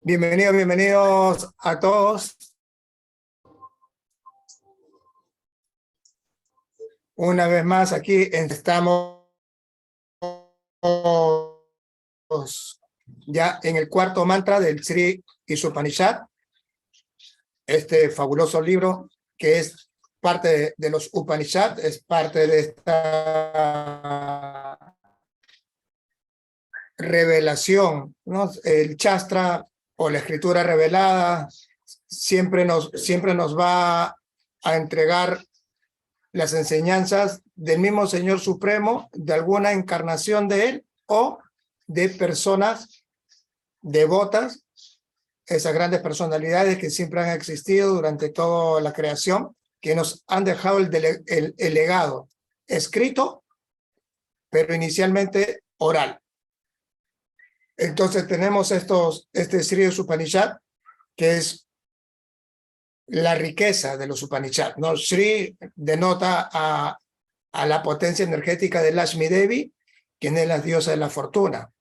Bienvenidos a todos. Una vez más aquí estamos ya en el cuarto mantra del Sri Isupanishad, este fabuloso libro que es parte de los Upanishad, es parte de esta revelación, ¿no? El Shastra o la escritura revelada siempre nos va a entregar las enseñanzas del mismo Señor Supremo, de alguna encarnación de Él o de personas devotas, esas grandes personalidades que siempre han existido durante toda la creación, que nos han dejado el legado escrito, pero inicialmente oral. Entonces tenemos este Sri Upanishad, que es la riqueza de los Upanishad, ¿no? Sri denota a la potencia energética de Lakshmi Devi, quien es la diosa de la fortuna.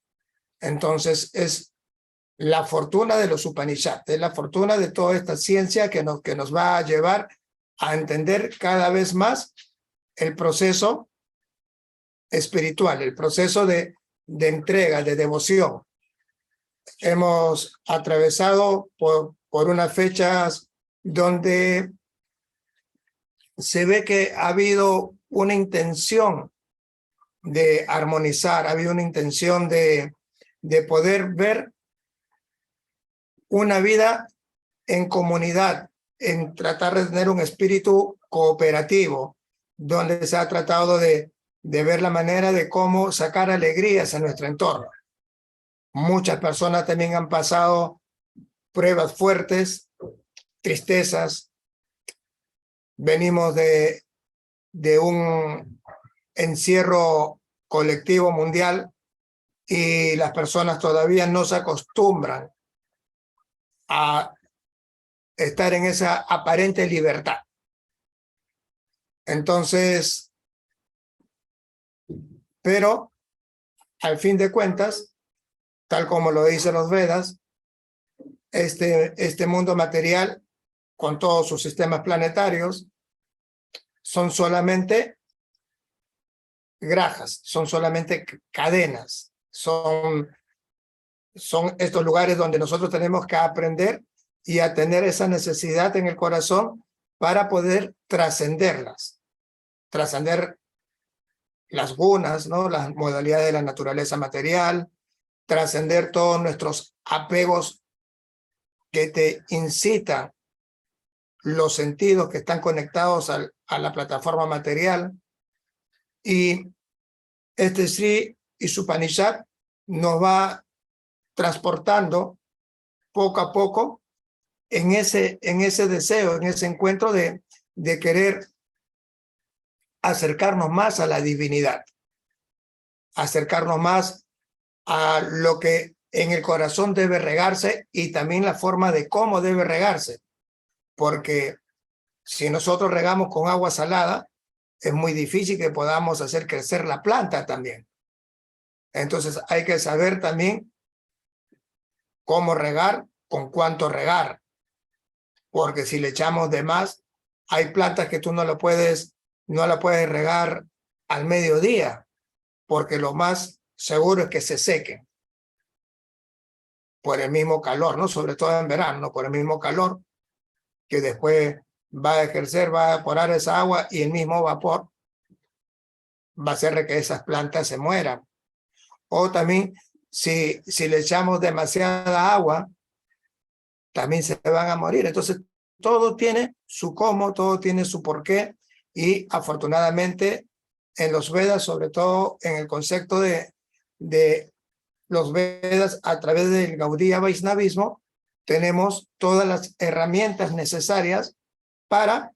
Entonces es la fortuna de los Upanishad, es la fortuna de toda esta ciencia que nos va a llevar a entender cada vez más el proceso espiritual, el proceso de entrega, de devoción. Hemos atravesado por unas fechas donde se ve que ha habido una intención de armonizar, ha habido una intención de poder ver una vida en comunidad, en tratar de tener un espíritu cooperativo, donde se ha tratado de ver la manera de cómo sacar alegrías a nuestro entorno. Muchas personas también han pasado pruebas fuertes, tristezas. Venimos de un encierro colectivo mundial y las personas todavía no se acostumbran a estar en esa aparente libertad. Entonces, pero al fin de cuentas, tal como lo dicen los Vedas, este mundo material, con todos sus sistemas planetarios, son solamente grajas, son solamente cadenas, son estos lugares donde nosotros tenemos que aprender y a tener esa necesidad en el corazón para poder trascenderlas, trascender las gunas, ¿no? Las modalidades de la naturaleza material, trascender todos nuestros apegos que te incitan los sentidos que están conectados a la plataforma material. Y este Sri Isupanishad nos va transportando poco a poco en ese deseo, en ese encuentro de querer acercarnos más a la divinidad, acercarnos más a lo que en el corazón debe regarse y también la forma de cómo debe regarse, porque si nosotros regamos con agua salada, es muy difícil que podamos hacer crecer la planta también. Entonces hay que saber también cómo regar, con cuánto regar, porque si le echamos de más, hay plantas que tú no la puedes regar al mediodía, porque lo más seguro es que se sequen por el mismo calor, ¿no? Sobre todo en verano, ¿no? Por el mismo calor que después va a ejercer, va a evaporar esa agua y el mismo vapor va a hacer que esas plantas se mueran. O también, si le echamos demasiada agua, también se van a morir. Entonces, todo tiene su cómo, todo tiene su porqué, y afortunadamente en los Vedas, sobre todo en el concepto de los Vedas a través del Gaudiya Vaishnavismo, tenemos todas las herramientas necesarias para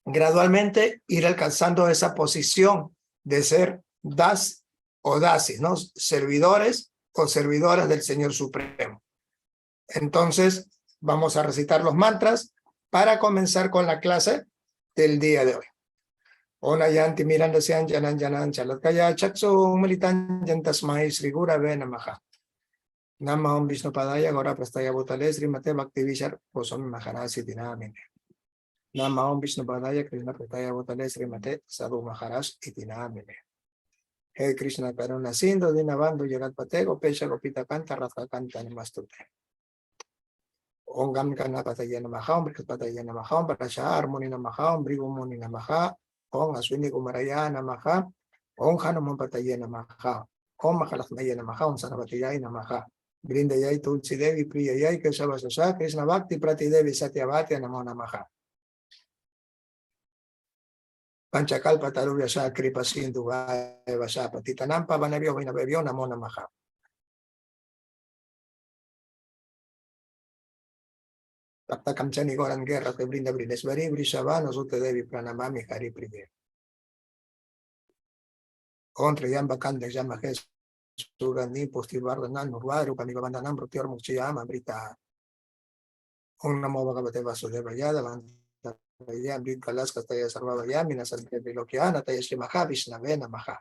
gradualmente ir alcanzando esa posición de ser das o dasis, ¿no? Servidores o servidoras del Señor Supremo. Entonces, vamos a recitar los mantras para comenzar con la clase del día de hoy. Ona yanti miranda sean janan janan chalatkaya chakso militan yantasmai sri gurave namaha. Namaham Vishnu Padaya Gora Prastaya Bhutale Srimate Bhaktivishar Goswami Maharaj Iti Namine. Namaham Vishnu Padaya Krishna Prastaya Bhutale Srimate Sadhu Maharaj Iti Namine. Hey Krishna Karuna Sindhu Dinabandhu Yagat Patego Pesha Gopita Kanta Radha Kanta Namastute. Om Gam Kana Pataya Namaha, Om Brihat Pataya Namaha, Om Parasha Harmoni Namaha, Om Brigu Muni Namaha, Om Aswini Kumaraya Namaha, Om Hanuman Pataya Namaha, Om Mahalakmaya Namaha, Om Sarvatiya Namaha. Brindayai Tulsi Devi Priyayai Keshavasasa Krishna Bhakti Prati Devi Satyavati Namo Namaha. Panchakalpa Tarubhya Sa Kripa Sindhu Vasa Patitanampa Vanavyo Vinavyo Namo Namaha. Tapta Kamchani Goran Guerra que brinda Brilesvari Brishavano Sute Devi Pranamami Hari Priye. Contra Yamba Kanda Yama Jes Sugani Postilvardanan Nurvaru Kaniga Bandanam Protior Muchiyama Brita. Om Namo Bhagavate Vasudeva Yadavan. Yam Brit Kalaska Taya Sarvava Yamina Sante Vilokiana Taya Shimaha Vishnavena Maha.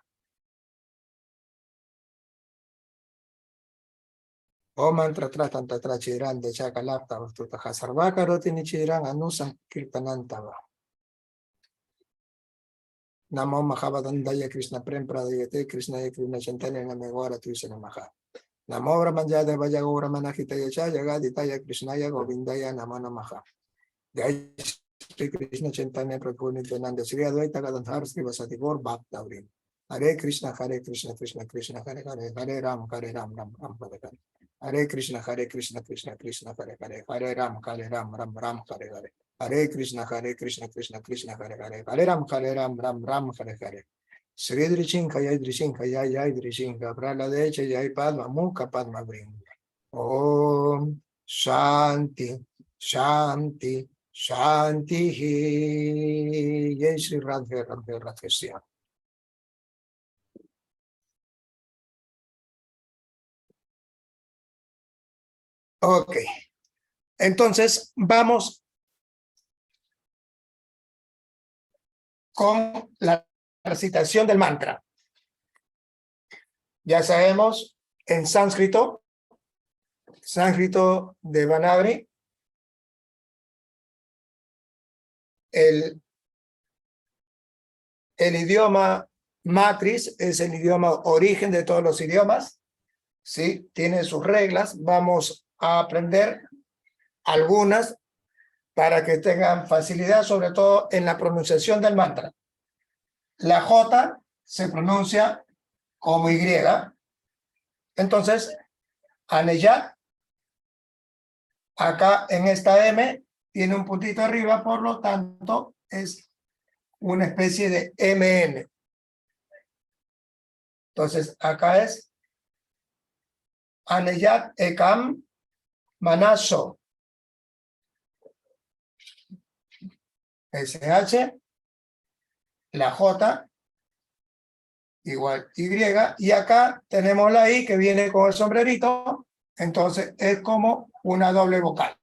Om Mantra Tratan Tatra Chiran de Chakalapta Tutaha Sarvaka Rotini Chiran Anusan Kirtanantava. Namo Mahavadandaya Krishna Prem Pradayate Krishna Krishna Chantanya Namegora Tuisana Maha. Namo Ramanjada Vajagora Manahitaya Chayagaditaya Krishnaya Govindaya Namana Maha. Jai Shri Krishna Chaitanya Prabhu Nityananda Sri Advaita Gadadhar Sri Vasati Gaur Bhakta Vrinda. Hare Krishna Krishna Krishna Hare Hare Hare Ram Hare Ram Hare Hare. Hare Krishna Krishna Krishna Hare Hare Hare Ram Ram Hare Hare. Hare Krishna Krishna Hare Hare Hare Ram Hare Hare. Sri Drishinka Jai Drishinka Jai Drishinka Praladecha Jai Padma Mukha Padma Vrinda. Om Shanti Shanti Shanti Jai Shri Radhe Radhe Radhe Shyam. Ok, entonces vamos con la recitación del mantra. Ya sabemos en sánscrito de Vanabri, el idioma matriz es el idioma origen de todos los idiomas, ¿sí? Tiene sus reglas, vamos a aprender algunas para que tengan facilidad, sobre todo en la pronunciación del mantra. La J se pronuncia como Y. Entonces, Aneyat, acá en esta M, tiene un puntito arriba, por lo tanto, es una especie de MN. Entonces, acá es Aneyat Ekam Manaso. SH, la J, igual Y, y acá tenemos la I que viene con el sombrerito, entonces es como una doble vocal.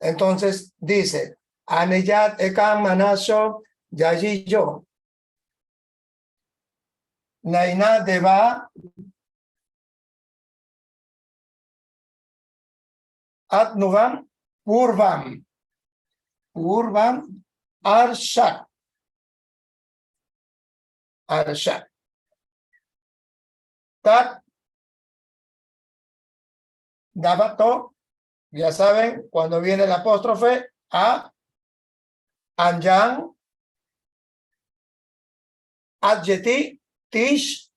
Entonces dice, Aneyat Ekam Manaso Yayiyo. Naina Deva Atnuvam Purvam. Purvam Arshak. Arshak. Tat Davato, ya saben, cuando viene el apóstrofe, a Anjan, Adjeti, Tish,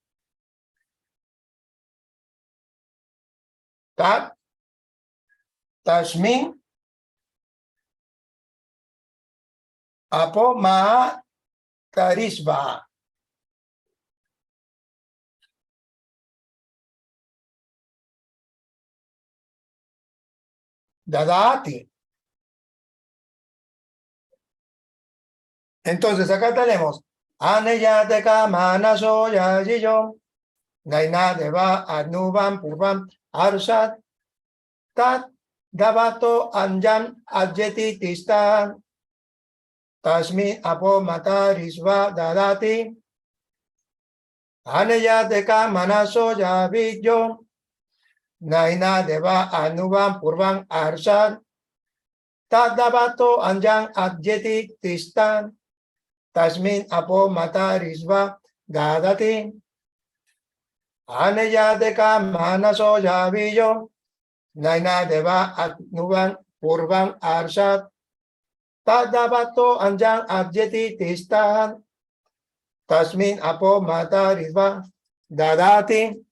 Tat, Tashmin, Apo, Maa, Karisba. Dadati. Entonces acá tenemos Aneyateka Manaso Yayiyo Naina Deva Adnuvam Purvam Arsat Tat Davato Anjan Adjeti Tista Tasmi Apo Matarisva Dadati Aneyateka Manaso Yayiyo Naina deva anuvam purvam arshad. Tadabato anjang adjeti tistan. Tasmin apo matarisva dadati. Aneyadeka manaso yavillo. Naina deva anuvam purvam arshad. Tadabato anjang adjeti tistan. Tasmin apo matarisva dadati.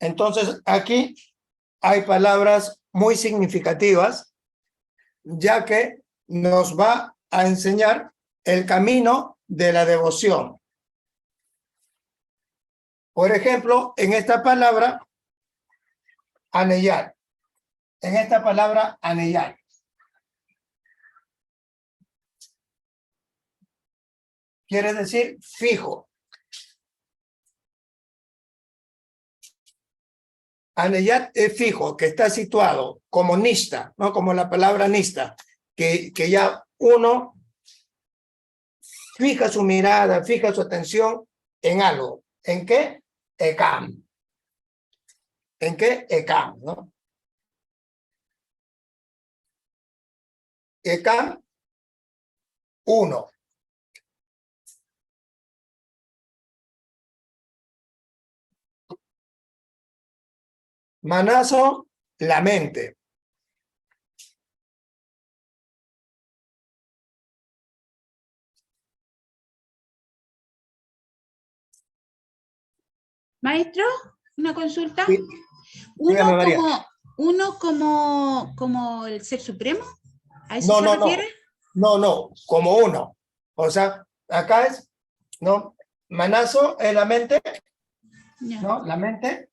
Entonces, aquí hay palabras muy significativas, ya que nos va a enseñar el camino de la devoción. Por ejemplo, en esta palabra, anellar. En esta palabra, anellar. Quiere decir fijo. Anellar es fijo, que está situado como nista, ¿no? Como la palabra nista, que ya uno fija su mirada, fija su atención en algo. ¿En qué? Ekam. ¿En qué? Ekam, ¿no? Ekam, uno. Manaso, la mente. Maestro, una consulta. Sí. Dígame, María. Uno como el ser supremo. ¿A eso No, se no, refiere? no, como uno. O sea, acá es, ¿no? Manaso es la mente, Ya. ¿no? La mente.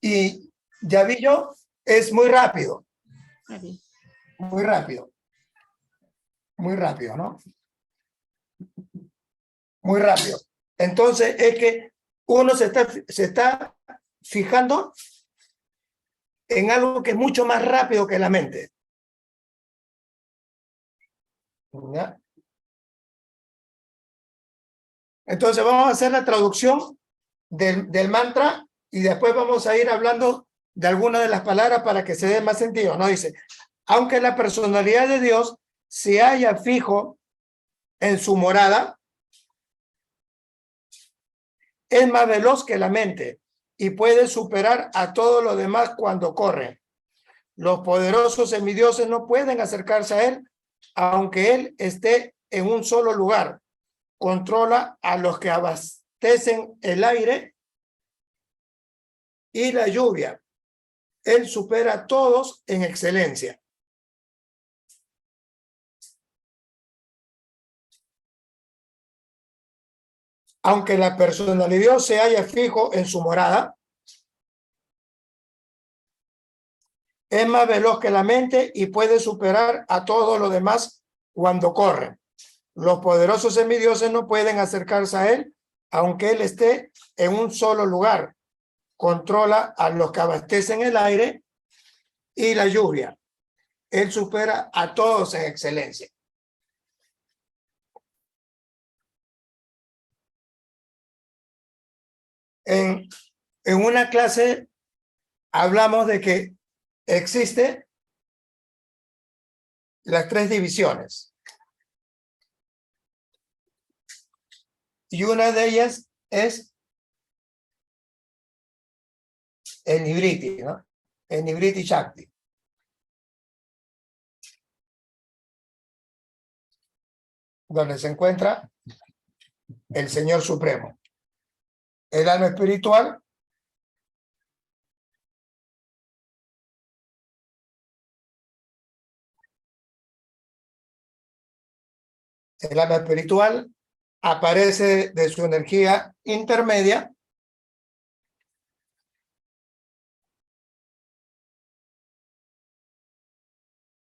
Y Yavillo es muy rápido, Está bien. muy rápido. Muy rápido, ¿no? Muy rápido. Entonces, es que uno se está fijando en algo que es mucho más rápido que la mente. ¿Ya? Entonces, vamos a hacer la traducción del mantra y después vamos a ir hablando de algunas de las palabras para que se dé más sentido, ¿no? Dice, aunque la personalidad de Dios se haya fijo en su morada, es más veloz que la mente y puede superar a todo lo demás cuando corre. Los poderosos semidioses no pueden acercarse a él, aunque él esté en un solo lugar. Controla a los que abastecen el aire y la lluvia. Él supera a todos en excelencia. Aunque la personalidad se haya fijo en su morada, es más veloz que la mente y puede superar a todo lo demás cuando corre. Los poderosos semidioses no pueden acercarse a él, aunque él esté en un solo lugar. Controla a los que abastecen el aire y la lluvia. Él supera a todos en excelencia. En una clase hablamos de que existe las tres divisiones. Y una de ellas es el Nibriti, ¿no? El Nibriti Shakti. Donde se encuentra el Señor Supremo. El alma espiritual aparece de su energía intermedia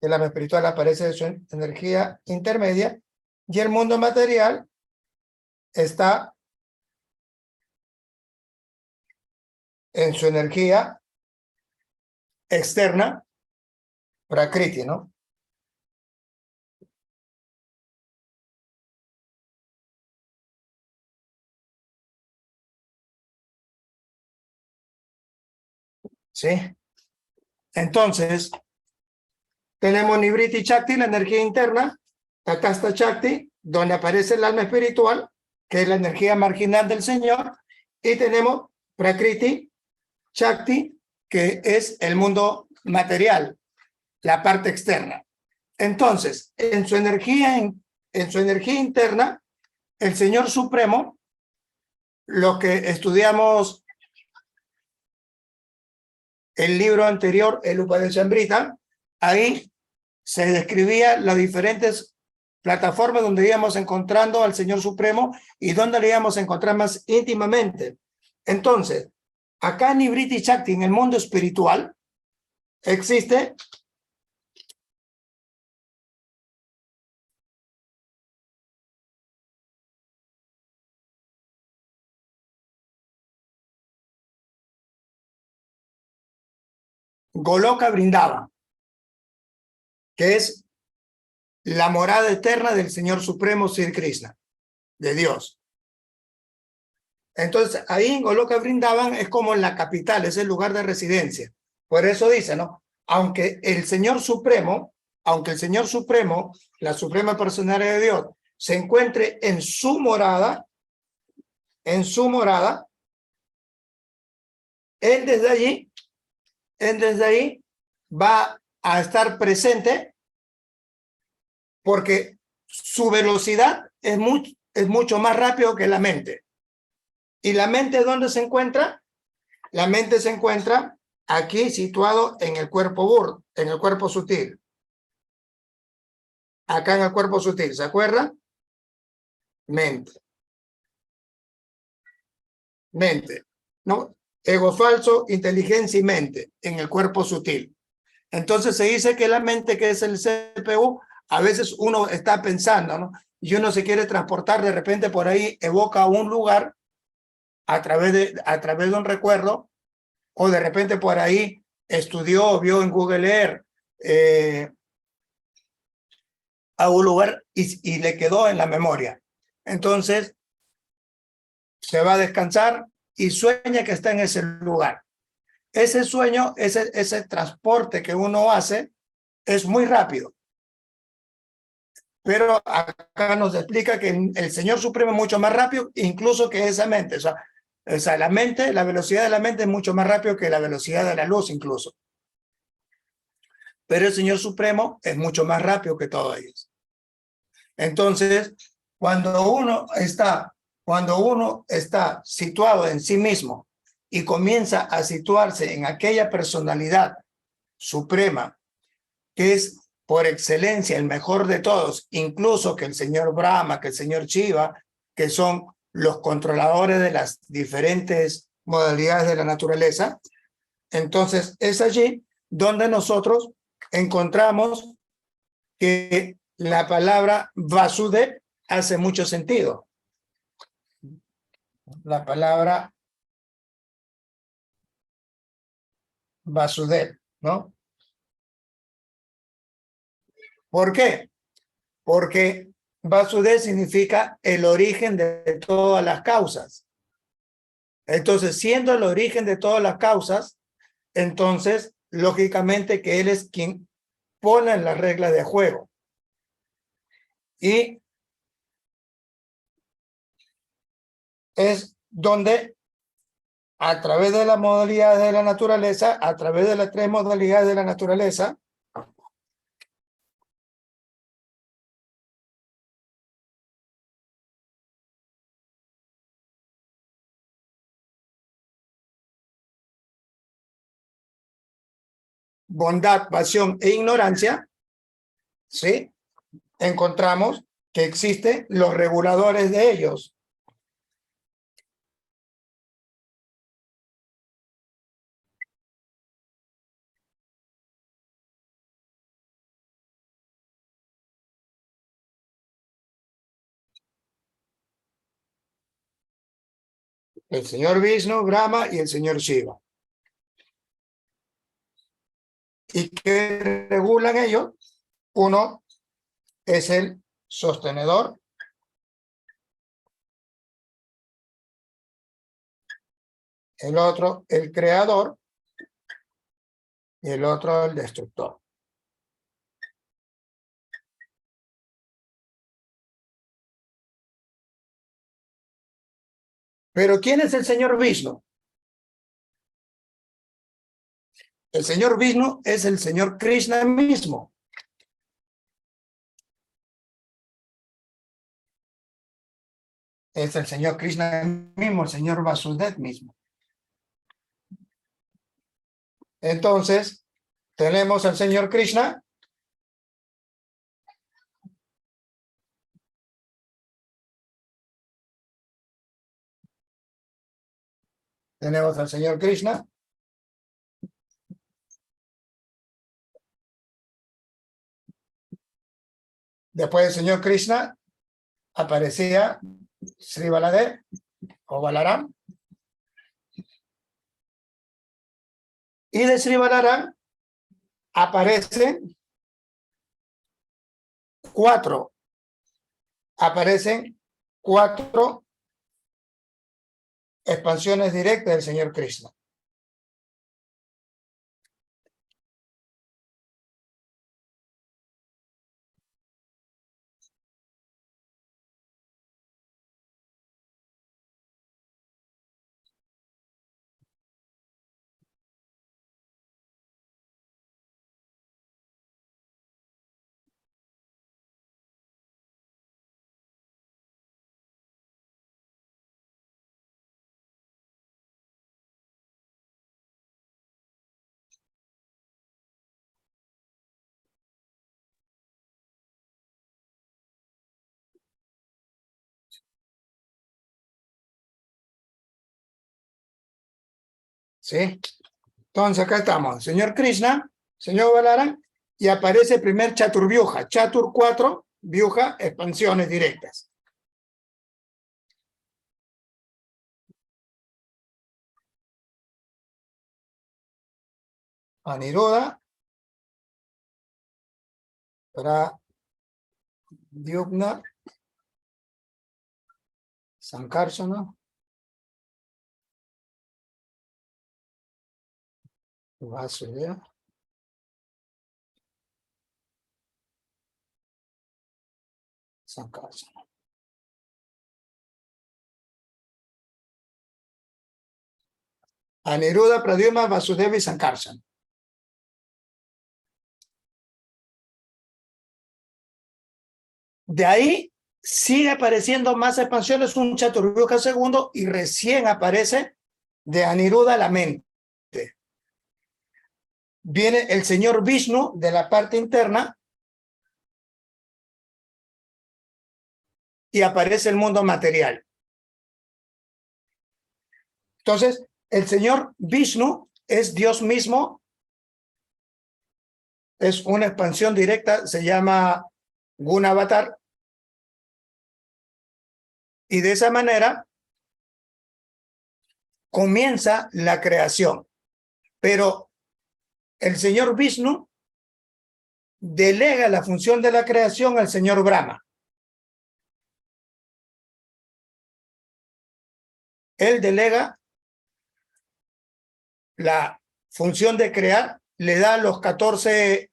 el alma espiritual aparece de su energía intermedia y el mundo material está en su energía externa, prakriti, ¿no? ¿sí? Entonces, tenemos Nibriti Chakti, la energía interna, Tatasta Chakti, donde aparece el alma espiritual, que es la energía marginal del Señor, y tenemos Prakriti Chakti, que es el mundo material, la parte externa. Entonces, en su energía interna, el Señor Supremo, lo que estudiamos el libro anterior, el Upadeshambrita, ahí se describía las diferentes plataformas donde íbamos encontrando al Señor Supremo y donde le íbamos a encontrar más íntimamente. Entonces, acá en Nibriti Chakti, en el mundo espiritual, existe Goloka Vrindavan, que es la morada eterna del Señor Supremo Sri Krishna, de Dios. Entonces, ahí en Goloka Vrindavan es como en la capital, es el lugar de residencia. Por eso dice, ¿no? Aunque el Señor Supremo, la Suprema Personalidad de Dios, se encuentre en su morada, él desde ahí va a estar presente porque su velocidad es mucho más rápido que la mente. ¿Y la mente dónde se encuentra? La mente se encuentra aquí situado en el cuerpo en el cuerpo sutil. Acá en el cuerpo sutil, ¿se acuerdan? Mente. ¿No? Ego falso, inteligencia y mente en el cuerpo sutil. Entonces se dice que la mente, que es el CPU, a veces uno está pensando, ¿no? Y uno se quiere transportar, de repente por ahí evoca un lugar a través de un recuerdo, o de repente por ahí estudió, vio en Google Earth a un lugar y le quedó en la memoria. Entonces se va a descansar y sueña que está en ese lugar. Ese sueño, ese transporte que uno hace es muy rápido. Pero acá nos explica que el Señor Supremo es mucho más rápido incluso que esa mente. O sea, la velocidad de la mente es mucho más rápido que la velocidad de la luz incluso. Pero el Señor Supremo es mucho más rápido que todos ellos. Entonces, cuando uno está situado en sí mismo y comienza a situarse en aquella personalidad suprema que es por excelencia el mejor de todos, incluso que el señor Brahma, que el señor Shiva, que son los controladores de las diferentes modalidades de la naturaleza, entonces es allí donde nosotros encontramos que la palabra Vasudev hace mucho sentido. La palabra Vasudev, ¿no? ¿Por qué? Porque Vasudev significa el origen de todas las causas. Entonces, siendo el origen de todas las causas, entonces, lógicamente que él es quien pone las reglas de juego. Y es donde, a través de las modalidades de la naturaleza, a través de las tres modalidades de la naturaleza, bondad, pasión e ignorancia, ¿sí? Encontramos que existen los reguladores de ellos. El señor Vishnu, Brahma y el señor Shiva. ¿Y qué regulan ellos? Uno es el sostenedor, el otro el creador y el otro el destructor. Pero ¿quién es el señor Vishnu? El señor Vishnu es el señor Krishna mismo. Es el señor Krishna mismo, el señor Vasudeva mismo. Entonces, tenemos al señor Krishna. Tenemos al señor Krishna. Después del señor Krishna aparecía Sri Baladev o Balaram. Y de Sri Balaram aparecen cuatro expansiones directas del señor Krishna. ¿Sí? Entonces acá estamos, señor Krishna, señor Balaram, y aparece el primer Chaturvyuha, Chatur 4, Vyuha, expansiones directas. Aniruddha, Pradyumna, Sankarsana, Vasudeva, Sankarsana. Aniruddha, Pradyumna, Vasudeva y Sankarsana. De ahí sigue apareciendo más expansiones, un Chaturvyuha segundo, y recién aparece de Aniruddha la mente. Viene el señor Vishnu de la parte interna y aparece el mundo material. Entonces, el señor Vishnu es Dios mismo, es una expansión directa, se llama Gunavatar, y de esa manera comienza la creación. Pero el señor Vishnu delega la función de la creación al señor Brahma. Él delega la función de crear, le da los 14...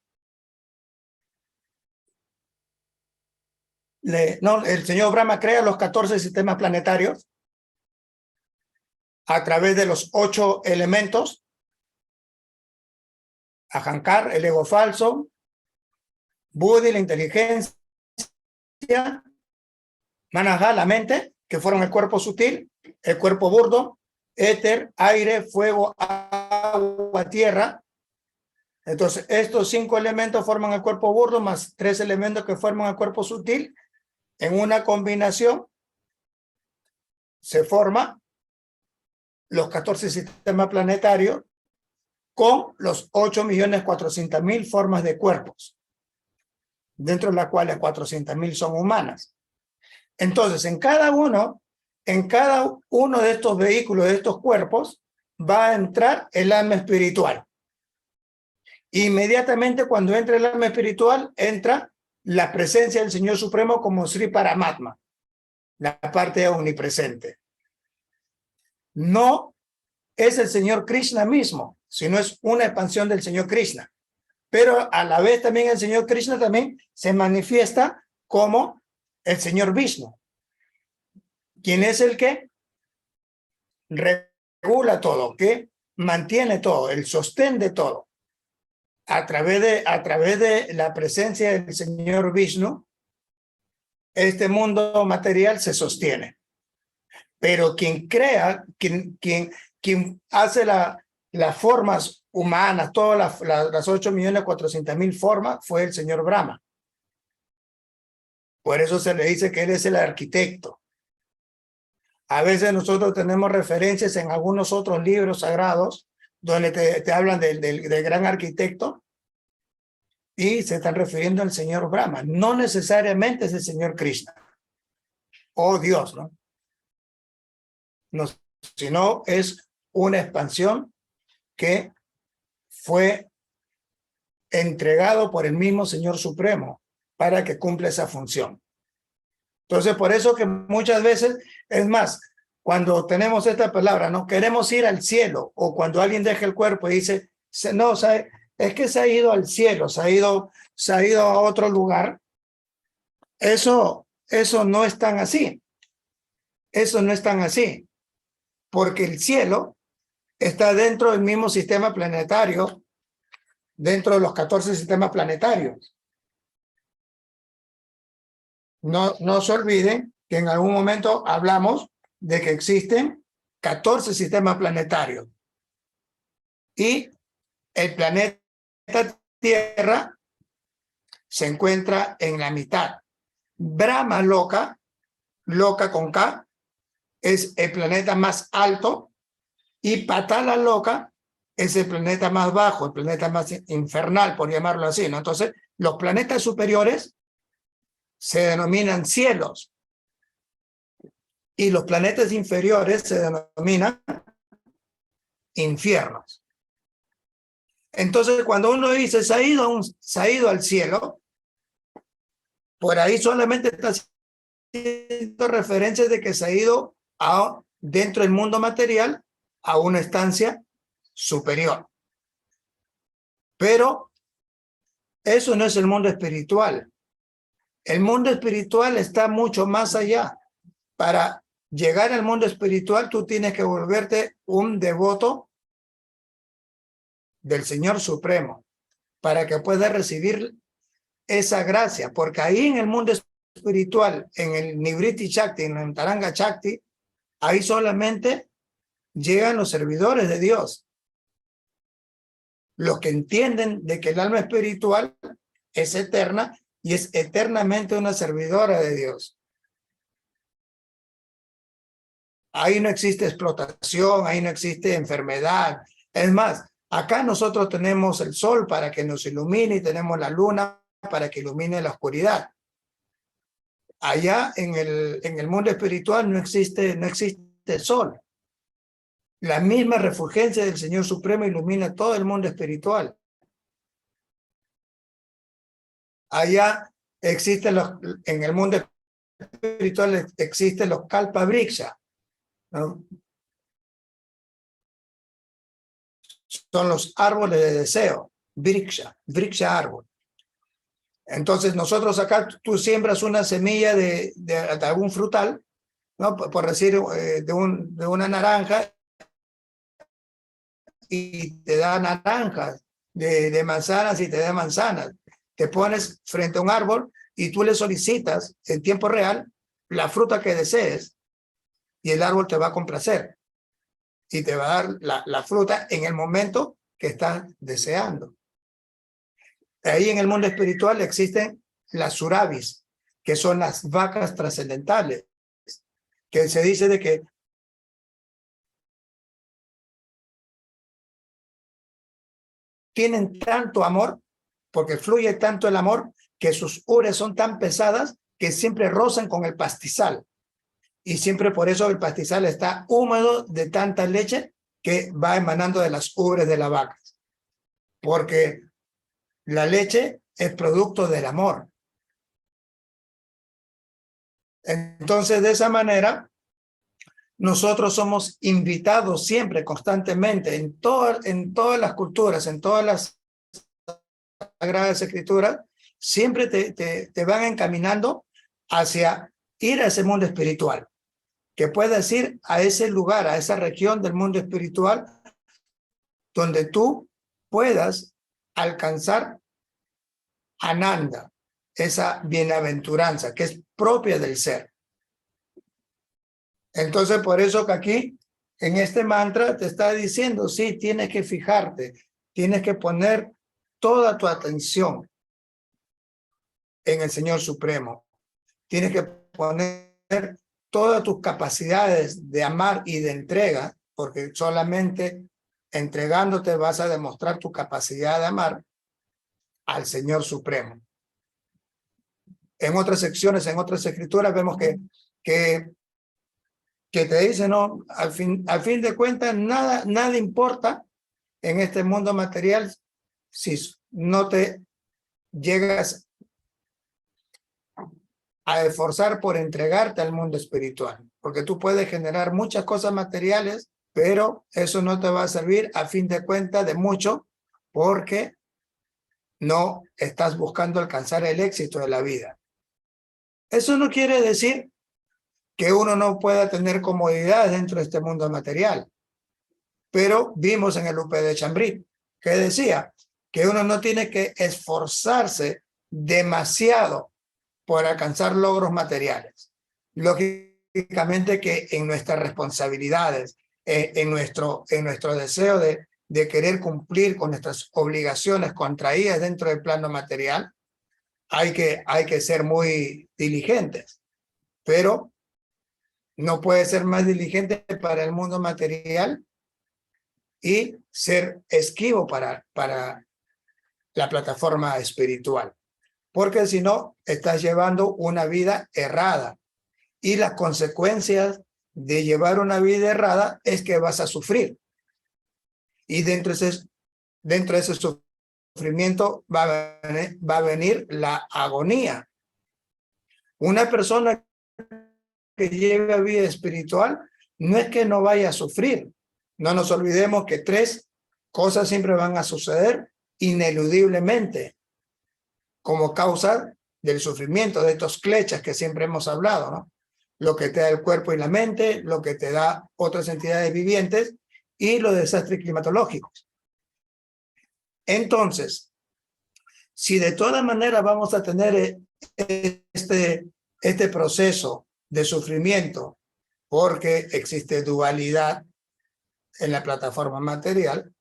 el señor Brahma crea los 14 sistemas planetarios a través de los 8 elementos. Ahankar, el ego falso, Buddhi, la inteligencia, Manaha, la mente, que fueron el cuerpo sutil, el cuerpo burdo, éter, aire, fuego, agua, tierra. Entonces, estos 5 elementos forman el cuerpo burdo, más 3 elementos que forman el cuerpo sutil. En una combinación se forma los 14 sistemas planetarios con los 8.400.000 formas de cuerpos, dentro de las cuales 400.000 son humanas. Entonces, en cada uno de estos vehículos, de estos cuerpos, va a entrar el alma espiritual. Inmediatamente cuando entra el alma espiritual, entra la presencia del Señor Supremo como Sri Paramatma, la parte omnipresente. No es el Señor Krishna mismo, sino es una expansión del Señor Krishna. Pero a la vez también el Señor Krishna también se manifiesta como el Señor Vishnu, quien es el que regula todo, que mantiene todo, el sostén de todo. A través de la presencia del Señor Vishnu, este mundo material se sostiene. Pero quien crea, quien hace las formas humanas, todas las 8.400.000 formas, fue el señor Brahma. Por eso se le dice que él es el arquitecto. A veces nosotros tenemos referencias en algunos otros libros sagrados donde te hablan del gran arquitecto y se están refiriendo al señor Brahma. No necesariamente es el señor Krishna o Dios, ¿no? No, sino es una expansión que fue entregado por el mismo Señor Supremo para que cumpla esa función. Entonces, por eso que muchas veces, es más, cuando tenemos esta palabra, no queremos ir al cielo, o cuando alguien deja el cuerpo y dice, no, es que se ha ido al cielo, se ha ido a otro lugar. Eso no es tan así. Eso no es tan así. Porque el cielo está dentro del mismo sistema planetario, dentro de los 14 sistemas planetarios. No se olviden que en algún momento hablamos de que existen 14 sistemas planetarios. Y el planeta Tierra se encuentra en la mitad. Brahma Loka con K, es el planeta más alto, y Patala Loka es el planeta más bajo, el planeta más infernal, por llamarlo así, ¿no? Entonces, los planetas superiores se denominan cielos y los planetas inferiores se denominan infiernos. Entonces, cuando uno dice se ha ido al cielo, por ahí solamente está haciendo referencias de que se ha ido dentro del mundo material a una estancia superior. Pero eso no es el mundo espiritual. El mundo espiritual está mucho más allá. Para llegar al mundo espiritual, tú tienes que volverte un devoto del Señor Supremo para que puedas recibir esa gracia, porque ahí en el mundo espiritual, en el Nivriti Shakti, en el Taranga Shakti, ahí solamente llegan los servidores de Dios, los que entienden de que el alma espiritual es eterna y es eternamente una servidora de Dios. Ahí no existe explotación, ahí no existe enfermedad. Es más, acá nosotros tenemos el sol para que nos ilumine y tenemos la luna para que ilumine la oscuridad. Allá en el mundo espiritual no existe sol. La misma refulgencia del Señor Supremo ilumina todo el mundo espiritual. Allá existen en el mundo espiritual existen los kalpa vriksha, ¿no? Son los árboles de deseo, vriksha árbol. Entonces nosotros acá, tú siembras una semilla de algún frutal, ¿no? Por decir, de una naranja, y te da naranjas, de manzanas y te da manzanas. Te pones frente a un árbol y tú le solicitas en tiempo real la fruta que desees y el árbol te va a complacer y te va a dar la fruta en el momento que estás deseando. Ahí en el mundo espiritual existen las surabis, que son las vacas trascendentales, que se dice de que tienen tanto amor, porque fluye tanto el amor, que sus ubres son tan pesadas que siempre rozan con el pastizal. Y siempre por eso el pastizal está húmedo de tanta leche que va emanando de las ubres de la vaca. Porque la leche es producto del amor. Entonces, de esa manera, nosotros somos invitados siempre, constantemente, en todas las culturas, en todas las Sagradas Escrituras, siempre te van encaminando hacia ir a ese mundo espiritual, que puedas ir a ese lugar, a esa región del mundo espiritual, donde tú puedas alcanzar Ananda, esa bienaventuranza que es propia del ser. Entonces, por eso que aquí, en este mantra, te está diciendo, sí, tienes que fijarte, tienes que poner toda tu atención en el Señor Supremo. Tienes que poner todas tus capacidades de amar y de entrega, porque solamente entregándote vas a demostrar tu capacidad de amar al Señor Supremo. En otras secciones, en otras escrituras, vemos que te dice, no, al fin de cuentas, nada importa en este mundo material si no te llegas a esforzar por entregarte al mundo espiritual, porque tú puedes generar muchas cosas materiales, pero eso no te va a servir a fin de cuentas de mucho, porque no estás buscando alcanzar el éxito de la vida. Eso no quiere decir que uno no pueda tener comodidades dentro de este mundo material, pero vimos en el Upe de Chambrí que decía que uno no tiene que esforzarse demasiado por alcanzar logros materiales. Lógicamente que en nuestras responsabilidades, en nuestro deseo de querer cumplir con nuestras obligaciones contraídas dentro del plano material, hay que ser muy diligentes, pero no puede ser más diligente para el mundo material y ser esquivo para la plataforma espiritual, porque si no, estás llevando una vida errada y las consecuencias de llevar una vida errada es que vas a sufrir, y dentro de ese sufrimiento va a venir la agonía. Una persona que lleva vida espiritual no es que no vaya a sufrir. No nos olvidemos que 3 cosas siempre van a suceder ineludiblemente como causa del sufrimiento, de estos klechas que siempre hemos hablado, ¿no? Lo que te da el cuerpo y la mente, lo que te da otras entidades vivientes y los desastres climatológicos. Entonces, si de todas maneras vamos a tener este proceso de sufrimiento, porque existe dualidad en la plataforma material,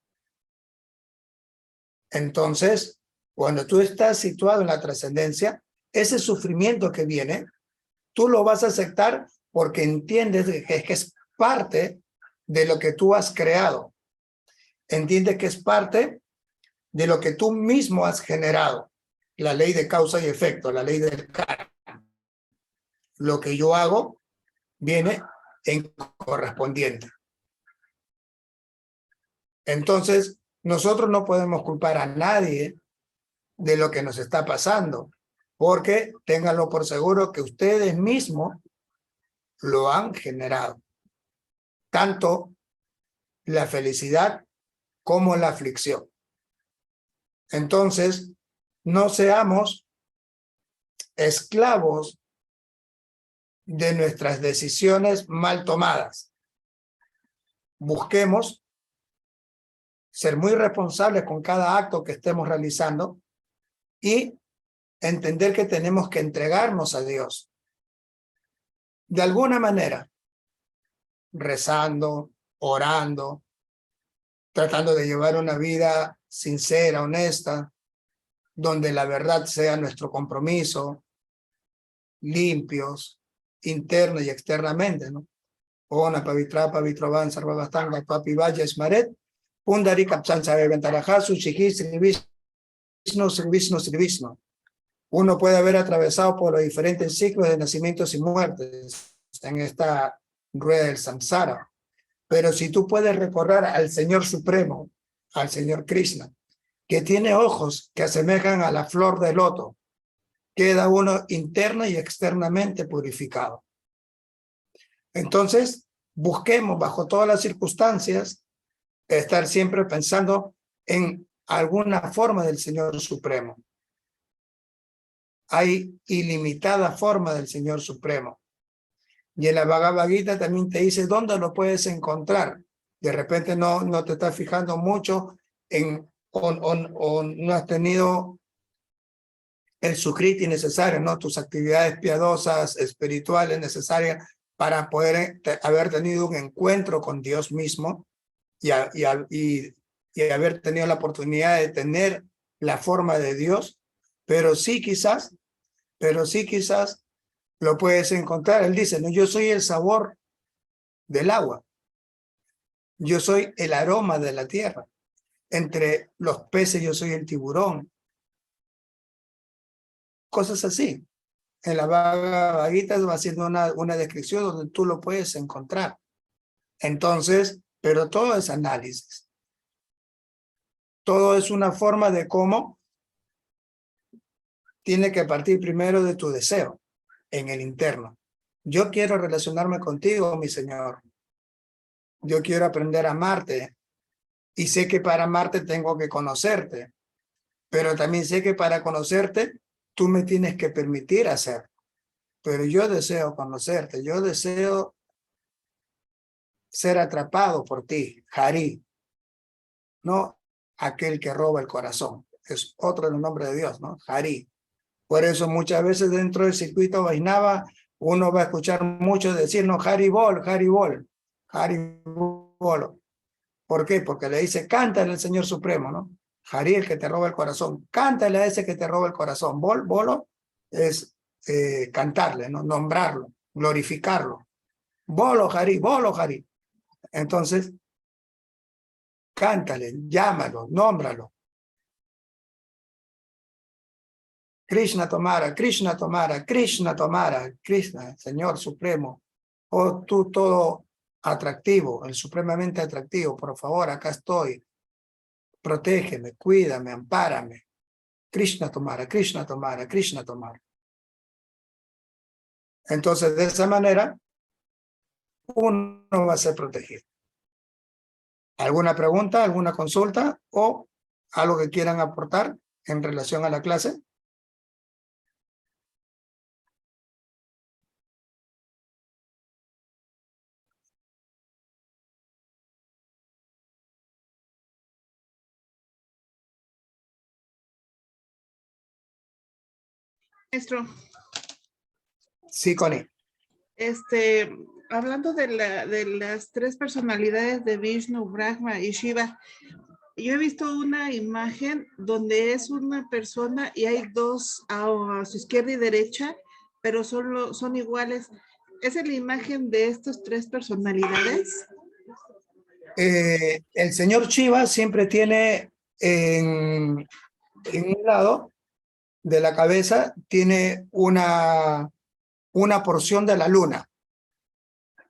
entonces, cuando tú estás situado en la trascendencia, ese sufrimiento que viene, tú lo vas a aceptar porque entiendes que es parte de lo que tú has creado. Entiendes que es parte de lo que tú mismo has generado. La ley de causa y efecto, la ley del karma. Lo que yo hago viene en correspondiente. Entonces, nosotros no podemos culpar a nadie de lo que nos está pasando, porque ténganlo por seguro que ustedes mismos lo han generado. Tanto la felicidad como la aflicción. Entonces, no seamos esclavos de nuestras decisiones mal tomadas. Busquemos ser muy responsables con cada acto que estemos realizando y entender que tenemos que entregarnos a Dios. De alguna manera, rezando, orando, tratando de llevar una vida sincera, honesta, donde la verdad sea nuestro compromiso, limpios, interno y externamente, ¿no? Ona pavitra pavitrovan sarvavastanga papi vaya smaret pundari kapsan sabe ventarajasu chiquis srivishno. Uno puede haber atravesado por los diferentes ciclos de nacimientos y muertes en esta rueda del samsara, pero si tú puedes recorrer al Señor Supremo, al Señor Krishna, que tiene ojos que asemejan a la flor de loto, queda uno interna y externamente purificado. Entonces, busquemos bajo todas las circunstancias estar siempre pensando en alguna forma del Señor Supremo. Hay ilimitada forma del Señor Supremo. Y en la Bhagavad Gita también te dice dónde lo puedes encontrar. De repente no te estás fijando mucho en o no has tenido el sukriti necesario, ¿no? Tus actividades piadosas, espirituales necesarias para poder haber tenido un encuentro con Dios mismo y haber tenido la oportunidad de tener la forma de Dios, pero sí quizás lo puedes encontrar. Él dice, no, yo soy el sabor del agua, yo soy el aroma de la tierra, entre los peces yo soy el tiburón, cosas así. En la Bhagavad Gita va haciendo una descripción donde tú lo puedes encontrar. Entonces, pero todo es análisis. Todo es una forma de cómo tiene que partir primero de tu deseo en el interno. Yo quiero relacionarme contigo, mi Señor. Yo quiero aprender a amarte. Y sé que para amarte tengo que conocerte. Pero también sé que para conocerte, tú me tienes que permitir hacer. Pero yo deseo conocerte. Yo deseo ser atrapado por ti, Hari. No aquel que roba el corazón. Es otro de los nombres de Dios, ¿no? Hari. Por eso muchas veces dentro del circuito Vaishnava uno va a escuchar mucho decir, no, Haribol, Haribol, Haribol. ¿Por qué? Porque le dice, cántale al Señor Supremo, ¿no? Hari, el que te roba el corazón. Cántale a ese que te roba el corazón. Bolo es cantarle, ¿no? Nombrarlo, glorificarlo. Bolo, Hari. Entonces, cántale, llámalo, nómbralo. Krishna Tomara, Krishna Tomara, Krishna Tomara, Krishna, Señor Supremo. Oh, tú todo atractivo, el supremamente atractivo, por favor, acá estoy. Protégeme, cuídame, ampárame. Krishna Tomara, Krishna Tomara, Krishna Tomara. Entonces, de esa manera, uno va a ser protegido. ¿Alguna pregunta, alguna consulta o algo que quieran aportar en relación a la clase? Maestro, Sí, Connie. hablando de las tres personalidades de Vishnu, Brahma y Shiva, yo he visto una imagen donde es una persona y hay dos a su izquierda y derecha, pero son iguales. ¿Esa es la imagen de estas tres personalidades? El señor Shiva siempre tiene en un lado de la cabeza, tiene una porción de la luna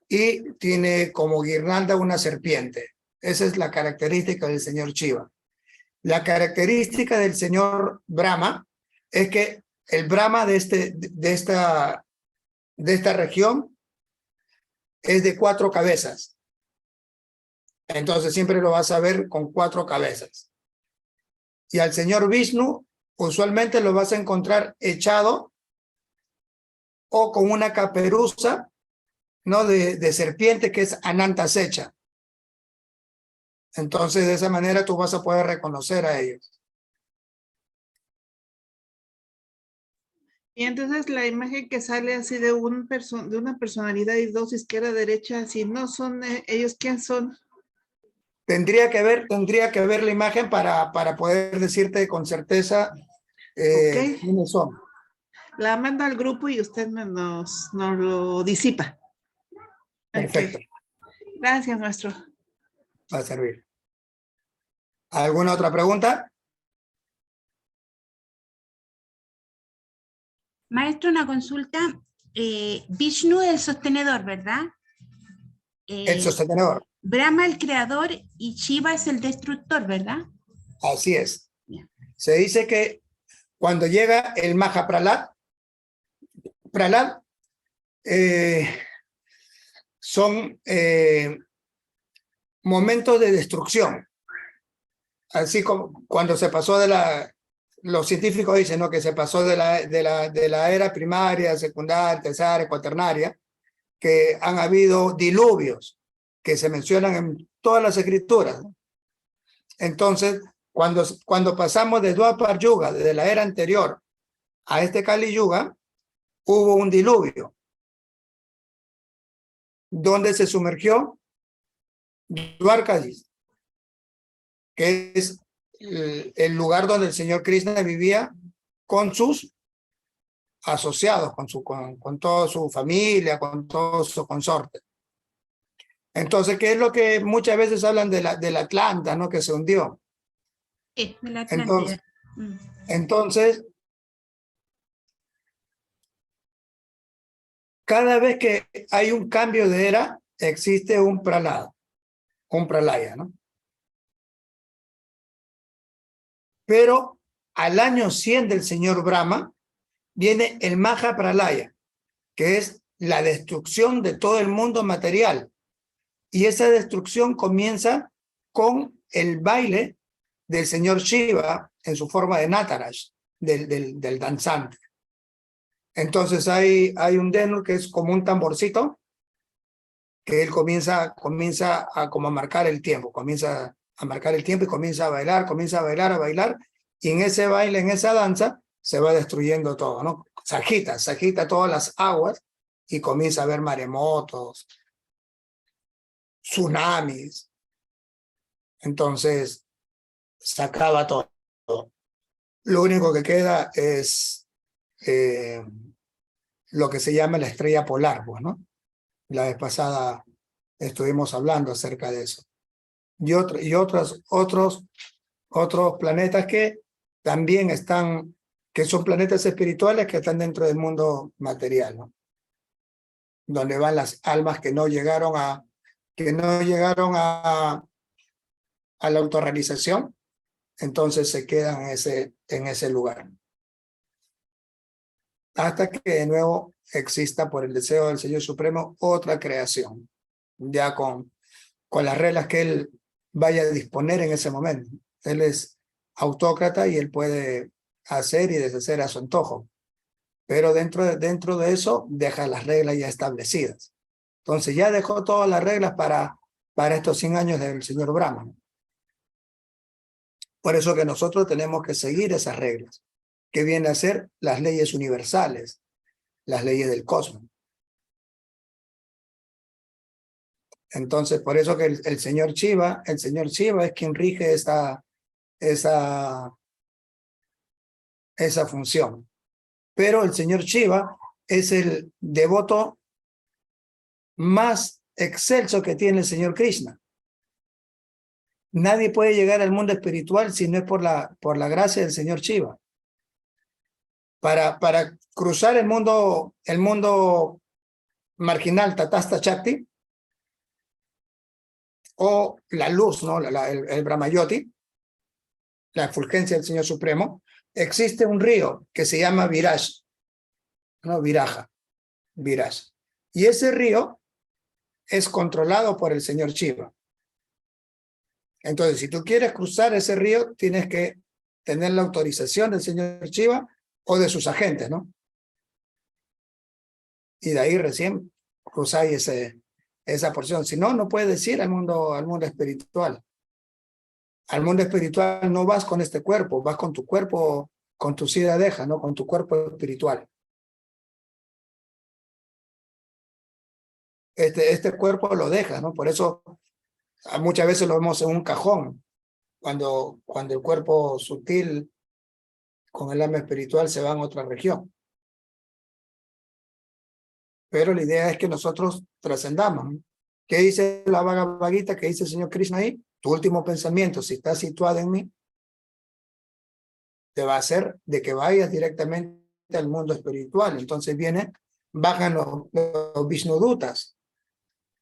y tiene como guirnalda una serpiente. Esa es la característica del señor Shiva. La característica del señor Brahma es que el Brahma de esta región es de 4 cabezas. Entonces siempre lo vas a ver con 4 cabezas. Y al señor Vishnu usualmente lo vas a encontrar echado o con una caperuza, ¿no? de serpiente, que es Anantasecha. Entonces de esa manera tú vas a poder reconocer a ellos. Y entonces la imagen que sale así de una personalidad y dos izquierda, derecha, si no son ellos, ¿quién son? Tendría que ver la imagen para poder decirte con certeza Ok. quiénes son. La manda al grupo y usted nos lo disipa. Perfecto. Okay. Gracias, maestro. Va a servir. ¿Alguna otra pregunta? Maestro, una consulta. Vishnu es el sostenedor, ¿verdad? El sostenedor. Brahma el creador y Shiva es el destructor, ¿verdad? Así es. Bien. Se dice que cuando llega el Mahapralad, son momentos de destrucción. Así como cuando se pasó los científicos dicen, ¿no?, que se pasó de la era primaria, secundaria, terciaria, cuaternaria, que han habido diluvios que se mencionan en todas las escrituras. Entonces, cuando pasamos de Dwapar Yuga, de la era anterior, a este Kali Yuga, hubo un diluvio donde se sumergió Dwarkadis, que es el lugar donde el señor Krishna vivía con sus asociados, con toda su familia, con todo su consorte. Entonces, ¿qué es lo que muchas veces hablan de la Atlanta, ¿no?, que se hundió? Sí, de la Atlántida. Entonces, cada vez que hay un cambio de era, existe un pralaya, ¿no? Pero al año 100 del señor Brahma, viene el Maha Pralaya, que es la destrucción de todo el mundo material. Y esa destrucción comienza con el baile del señor Shiva en su forma de Nataraj, del danzante. Entonces hay un Dhenur que es como un tamborcito, que él comienza a como a marcar el tiempo, comienza a marcar el tiempo y comienza a bailar, a bailar, y en ese baile, en esa danza, se va destruyendo todo, ¿no? Se agita todas las aguas y comienza a haber maremotos, tsunamis. Entonces, se acaba todo. Lo único que queda es lo que se llama la estrella polar, pues, ¿no? La vez pasada estuvimos hablando acerca de eso. Y otros planetas que también están, que son planetas espirituales que están dentro del mundo material, ¿no? Donde van las almas que no llegaron a la autorrealización, entonces se quedan en ese lugar. Hasta que de nuevo exista, por el deseo del Señor Supremo, otra creación, ya con las reglas que Él vaya a disponer en ese momento. Él es autócrata y Él puede hacer y deshacer a su antojo, pero dentro de eso deja las reglas ya establecidas. Entonces ya dejó todas las reglas para estos 100 años del señor Brahma. Por eso que nosotros tenemos que seguir esas reglas, que vienen a ser las leyes universales, las leyes del cosmos. Entonces, por eso que el señor Shiva es quien rige esa función. Pero el señor Shiva es el devoto más excelso que tiene el señor Krishna. Nadie puede llegar al mundo espiritual si no es por la gracia del señor Shiva. Para cruzar el mundo marginal, Tatasta Shakti, o la luz, ¿no? el Brahmayoti, la efulgencia del Señor Supremo, existe un río que se llama Viraj, ¿no? Viraj. Y ese río es controlado por el señor Shiva. Entonces, si tú quieres cruzar ese río, tienes que tener la autorización del señor Shiva o de sus agentes, ¿no? Y de ahí recién cruzáis esa porción. Si no, no puedes ir al mundo espiritual. Al mundo espiritual no vas con este cuerpo, vas con tu cuerpo, con tu sida deja, ¿no? Con tu cuerpo espiritual. Este cuerpo lo deja, ¿no? Por eso muchas veces lo vemos en un cajón, cuando el cuerpo sutil con el alma espiritual se va a otra región. Pero la idea es que nosotros trascendamos, ¿no? ¿Qué dice la Bhagavad Gita? ¿Qué dice el señor Krishna ahí? Tu último pensamiento, si está situado en mí, te va a hacer de que vayas directamente al mundo espiritual. Entonces bajan los Vishnudutas.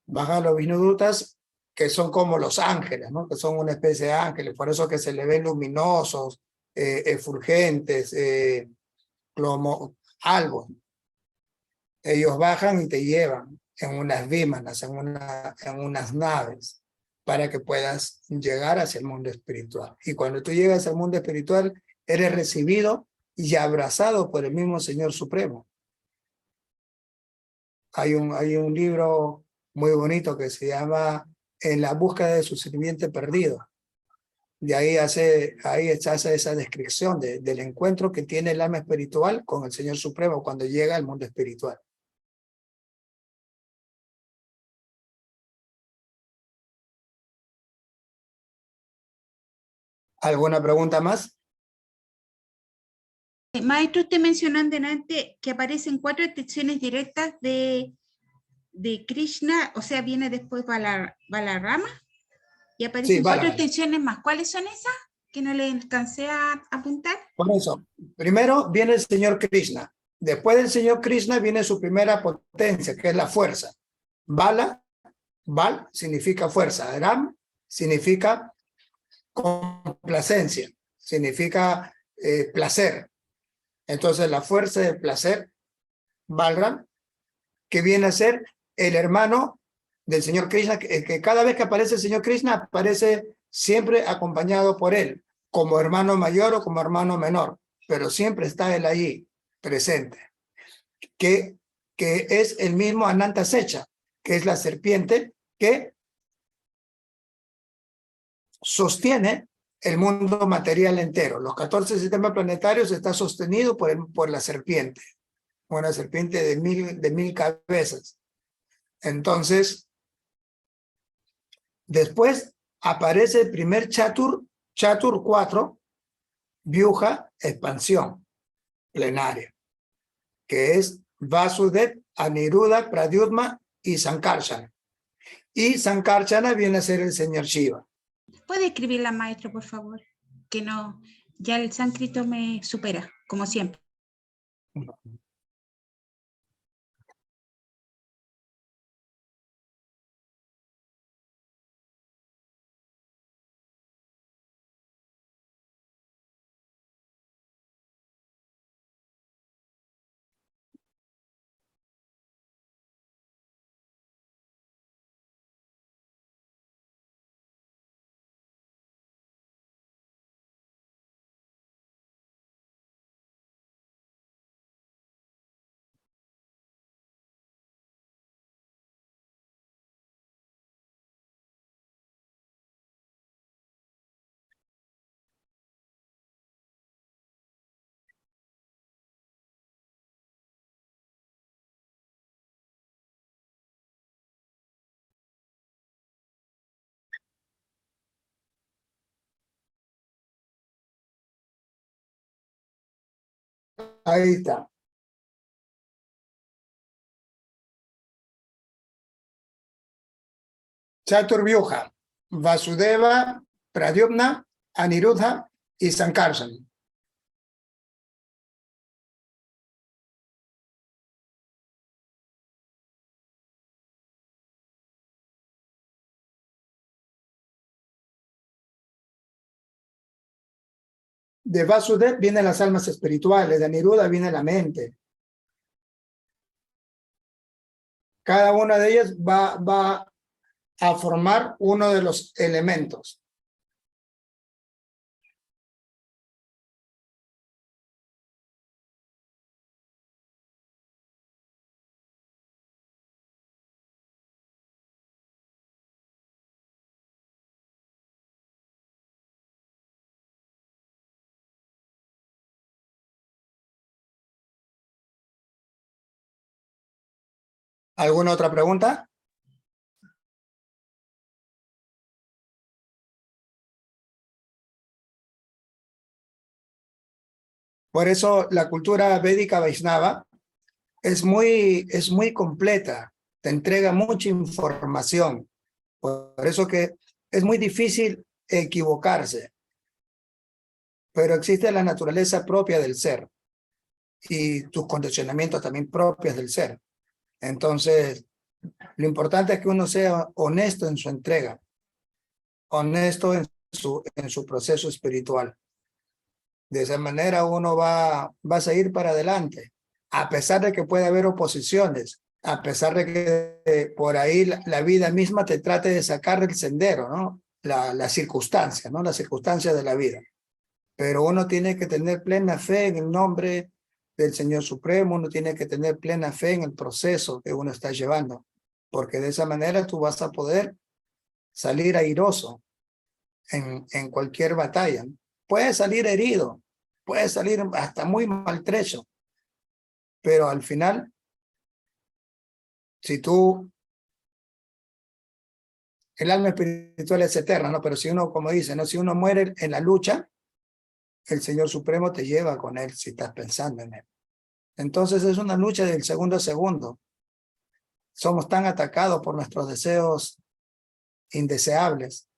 Bajan los Vishnudutas, que son como los ángeles, ¿no? Que son una especie de ángeles, por eso que se le ven luminosos, efulgentes, algo. Ellos bajan y te llevan en unas vímanas, en unas naves, para que puedas llegar hacia el mundo espiritual. Y cuando tú llegas al mundo espiritual, eres recibido y abrazado por el mismo Señor Supremo. Hay un libro muy bonito que se llama En la búsqueda de su sirviente perdido. De ahí hace esa descripción del encuentro que tiene el alma espiritual con el Señor Supremo cuando llega al mundo espiritual. ¿Alguna pregunta más? Maestro, usted mencionó antes que aparecen 4 extensiones directas de Krishna, o sea, viene después Balarama, y aparecen Sí, 4 Balaram. extensiones más. ¿Cuáles son esas? Que no le alcancé a apuntar. Por eso, primero viene el Señor Krishna. Después del Señor Krishna viene su primera potencia, que es la fuerza. Bal significa fuerza. Ram significa complacencia, significa placer. Entonces, la fuerza del placer, Balram, que viene a ser el hermano del Señor Krishna, que cada vez que aparece el Señor Krishna, aparece siempre acompañado por él, como hermano mayor o como hermano menor, pero siempre está él allí, presente, que es el mismo Ananta Secha, que es la serpiente que sostiene el mundo material entero. Los 14 sistemas planetarios está sostenido por la serpiente, una serpiente de mil cabezas. Entonces, después aparece el primer Chatur 4, Vyuha, expansión plenaria, que es Vasudev, Aniruddha, Pradyumna y Sankarsana. Y Sankarsana viene a ser el señor Shiva. ¿Puede escribirla, maestro, por favor? Que no, ya el sánscrito me supera, como siempre. Ahí está. Chaturvyuha, Vasudeva, Pradyumna, Aniruddha y Sankarsana. De Vasudev vienen las almas espirituales, de Aniruddha viene la mente. Cada una de ellas va a formar uno de los elementos. ¿Alguna otra pregunta? Por eso la cultura védica Vaishnava es muy completa, te entrega mucha información. Por eso que es muy difícil equivocarse, pero existe la naturaleza propia del ser y tus condicionamientos también propios del ser. Entonces, lo importante es que uno sea honesto en su entrega, honesto en su proceso espiritual. De esa manera uno va a seguir para adelante, a pesar de que puede haber oposiciones, a pesar de que por ahí la vida misma te trate de sacar del sendero, ¿no? La circunstancia, ¿no? La circunstancia de la vida. Pero uno tiene que tener plena fe en el nombre del Señor Supremo, uno tiene que tener plena fe en el proceso que uno está llevando, porque de esa manera tú vas a poder salir airoso en cualquier batalla. Puedes salir herido, puedes salir hasta muy maltrecho, pero al final, si tú, el alma espiritual es eterna, ¿no? Pero si uno, como dice, ¿no? Si uno muere en la lucha, el Señor Supremo te lleva con él si estás pensando en él. Entonces es una lucha del segundo a segundo. Somos tan atacados por nuestros deseos indeseables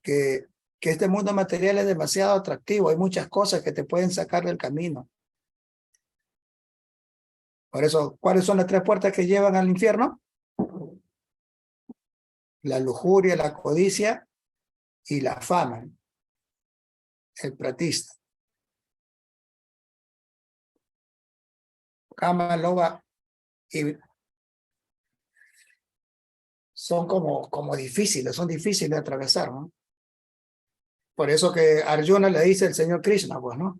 que este mundo material es demasiado atractivo. Hay muchas cosas que te pueden sacar del camino. Por eso, ¿cuáles son las 3 puertas que llevan al infierno? La lujuria, la codicia y la fama. El pratista. Kama, loba y son como difíciles, son difíciles de atravesar, ¿no? Por eso que Arjuna le dice el Señor Krishna, pues, ¿no?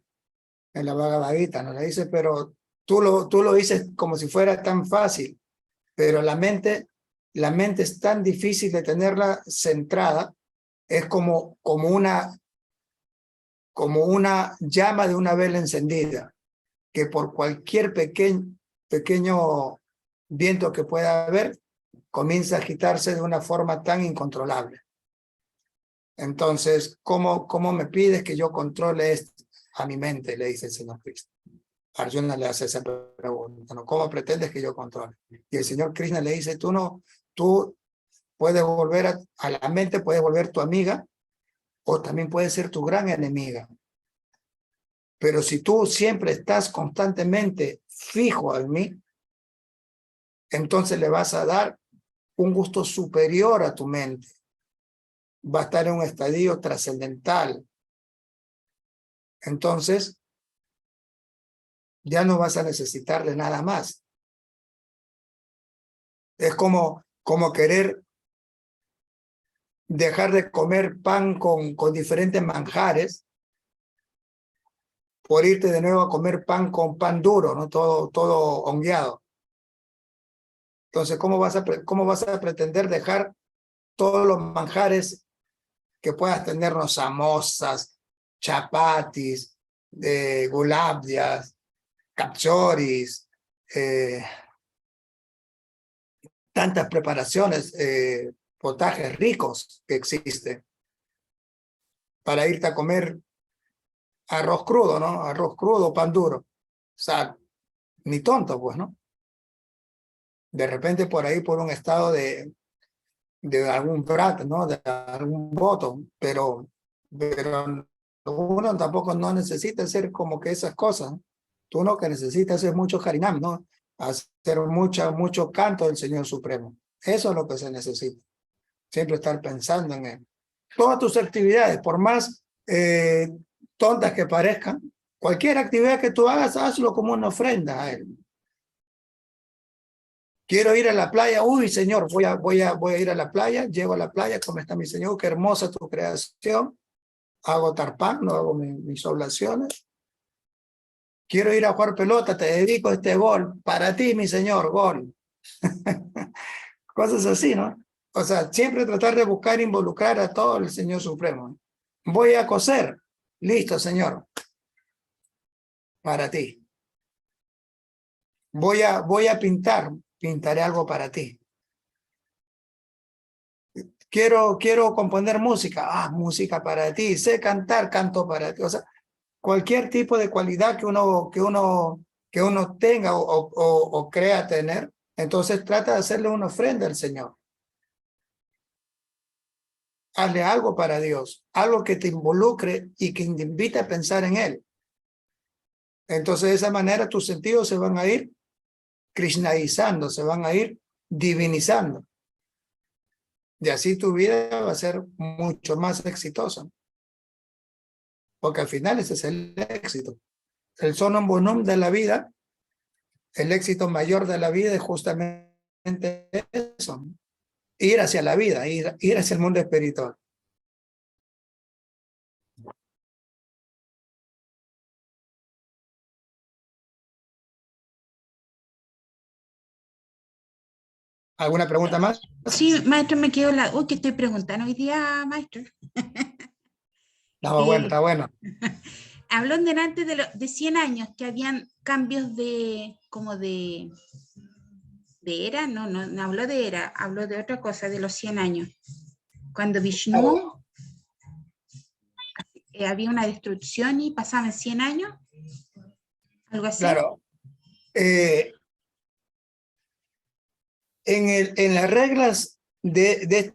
En la Bhagavad Gita, ¿no? Le dice, pero tú lo dices como si fuera tan fácil, pero la mente es tan difícil de tenerla centrada, es como una llama de una vela encendida, que por cualquier pequeño viento que pueda haber, comienza a agitarse de una forma tan incontrolable. Entonces, ¿cómo me pides que yo controle esto a mi mente? Le dice el Señor Krishna. Arjuna le hace esa pregunta, ¿no? ¿Cómo pretendes que yo controle? Y el Señor Krishna le dice, tú puedes volver a la mente, puedes volver tu amiga, o también puedes ser tu gran enemiga. Pero si tú siempre estás constantemente fijo en mí, entonces le vas a dar un gusto superior a tu mente. Va a estar en un estadio trascendental. Entonces, ya no vas a necesitar de nada más. Es como querer dejar de comer pan con diferentes manjares por irte de nuevo a comer pan con pan duro, ¿no? Todo hongueado. Entonces, ¿cómo vas a pretender dejar todos los manjares que puedas tenernos, samosas, chapatis, gulabdias, kapchoris, tantas preparaciones, potajes ricos que existen, para irte a comer arroz crudo, ¿no? Arroz crudo, pan duro. O sea, ni tonto, pues, ¿no? De repente por ahí, por un estado de algún brat, ¿no? De algún voto, pero uno tampoco no necesita hacer como que esas cosas. Tú lo que necesitas es mucho harinam, ¿no? Hacer mucho canto del Señor Supremo. Eso es lo que se necesita. Siempre estar pensando en él. Todas tus actividades, por más tontas que parezcan, cualquier actividad que tú hagas, hazlo como una ofrenda a él. Quiero ir a la playa, uy, Señor, voy a ir a la playa, llego a la playa, ¿cómo está mi Señor? Qué hermosa tu creación. Hago tarpán, no hago mis oblaciones. Quiero ir a jugar pelota, te dedico este gol. Para ti, mi Señor, gol. Cosas así, ¿no? O sea, siempre tratar de buscar involucrar a todo el Señor Supremo. Voy a coser. Listo, Señor. Para ti. Voy a pintar. Pintaré algo para ti. Quiero componer música. Música para ti. Sé cantar, canto para ti. O sea, cualquier tipo de cualidad que uno tenga o crea tener, entonces trata de hacerle una ofrenda al Señor. Hazle algo para Dios, algo que te involucre y que te invite a pensar en Él. Entonces de esa manera tus sentidos se van a ir krishnaizando, se van a ir divinizando. Y así tu vida va a ser mucho más exitosa. Porque al final ese es el éxito. El sonum bonum de la vida el éxito mayor de la vida es justamente eso, ¿no? Ir hacia la vida, ir hacia el mundo espiritual. ¿Alguna pregunta más? Sí, maestro, me quedo la... Uy, que estoy preguntando hoy día, maestro. No, bueno, está bueno. Habló en delante de 100 años, que habían cambios de, como de era, no habló de era, habló de otra cosa, de los 100 años. Cuando Vishnu había una destrucción y pasaban 100 años, algo así. Claro. En las reglas de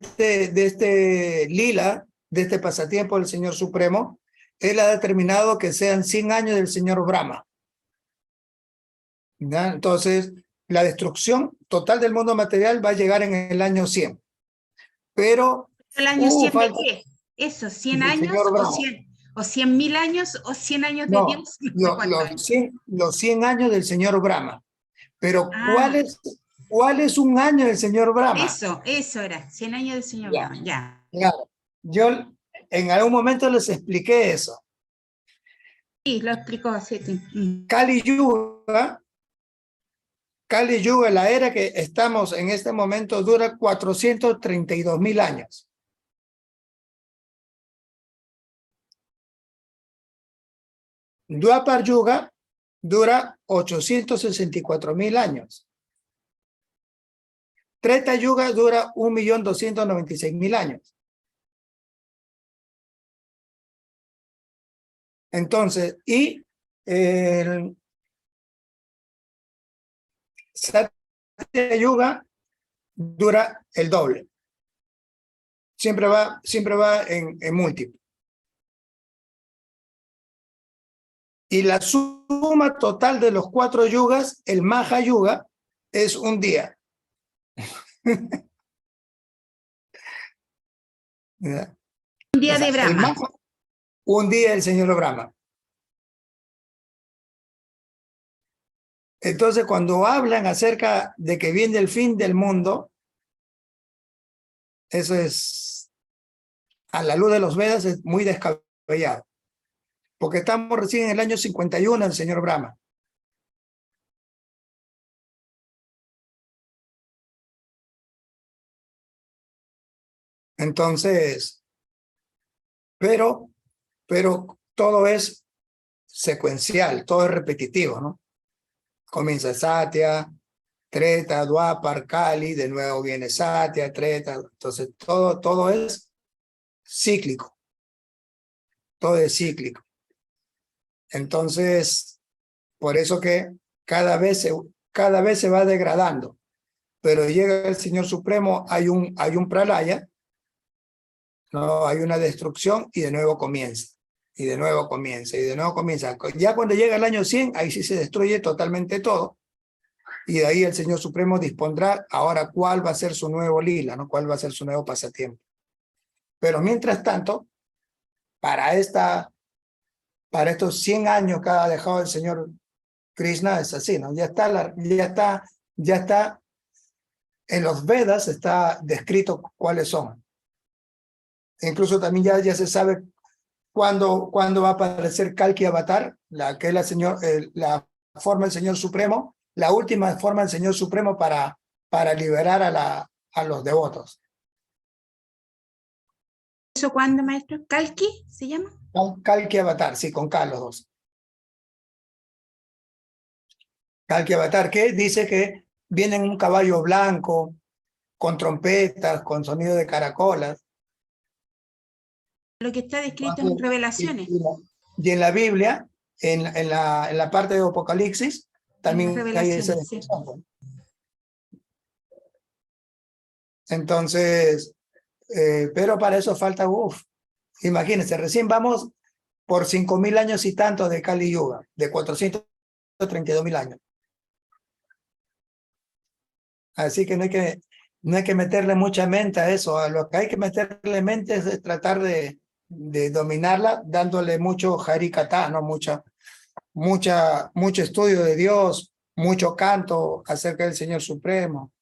este lila, de este pasatiempo del Señor Supremo, Él ha determinado que sean 100 años del Señor Brahma. ¿Ya? Entonces, la destrucción total del mundo material va a llegar en el año 100. Pero ¿El año 100 de falta qué? Eso, 100 del años Señor Brahma. o 100.000 años o 100 años de No, Dios. No sé cuántos años. los 100 años del Señor Brahma. Pero Ah, ¿cuál es un año del Señor Brahma? eso era, 100 años del Señor Ya. Brahma, ya. Claro. Yo en algún momento les expliqué eso. Sí, lo explicó así. Kali Yuga, la era que estamos en este momento, dura 432.000 años. Dwapar Yuga dura 864.000 años. Treta Yuga dura 1.296.000 años. Entonces, y el Satya Yuga dura el doble. Siempre va en múltiplo. Y la suma total de los 4 yugas, el Maha Yuga, es un día. Un día de Brahma. Un día del Señor Brahma. Entonces, cuando hablan acerca de que viene el fin del mundo, eso es, a la luz de los Vedas, es muy descabellado. Porque estamos recién en el año 51 del Señor Brahma. Entonces, pero todo es secuencial, todo es repetitivo, ¿no? Comienza Satya, Treta, Dwapar, Kali, de nuevo viene Satya, Treta, entonces todo es cíclico, todo es cíclico. Entonces, por eso que cada vez se va degradando, pero llega el Señor Supremo, hay un pralaya, no, hay una destrucción y de nuevo comienza. Y de nuevo comienza, y de nuevo comienza. Ya cuando llega el año 100, ahí sí se destruye totalmente todo. Y de ahí el Señor Supremo dispondrá ahora cuál va a ser su nuevo lila, ¿no? Cuál va a ser su nuevo pasatiempo. Pero mientras tanto, para estos 100 años que ha dejado el Señor Krishna, es así, ¿no? Ya está, en los Vedas está descrito cuáles son. Incluso también ya se sabe cuándo va a aparecer Kalki Avatar, que es la forma del Señor Supremo, la última forma del Señor Supremo para liberar a los devotos. ¿Eso cuándo, maestro? ¿Kalki se llama? Kalki Avatar, sí, con K los dos. Kalki Avatar, que dice que viene en un caballo blanco, con trompetas, con sonido de caracolas. Lo que está descrito en Revelaciones. Y en la Biblia, en la parte de Apocalipsis, también hay esa descripción. Sí. Entonces, pero para eso falta, imagínense, recién vamos por 5.000 años y tanto de Kali Yuga, de 432.000 años. Así que no hay que meterle mucha mente a eso. A lo que hay que meterle mente es tratar de dominarla, dándole mucho harikata, ¿no? Mucho estudio de Dios, mucho canto acerca del Señor Supremo.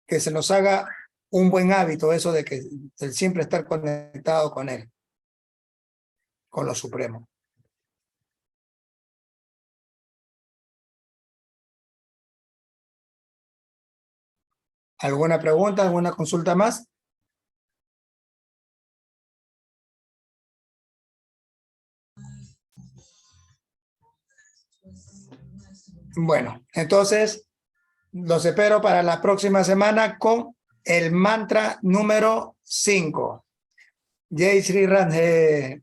Que se nos haga un buen hábito eso de que el siempre estar conectado con Él, con lo Supremo. ¿Alguna pregunta, alguna consulta más? Bueno, entonces los espero para la próxima semana con el mantra número 5. Jai Sri Radhe.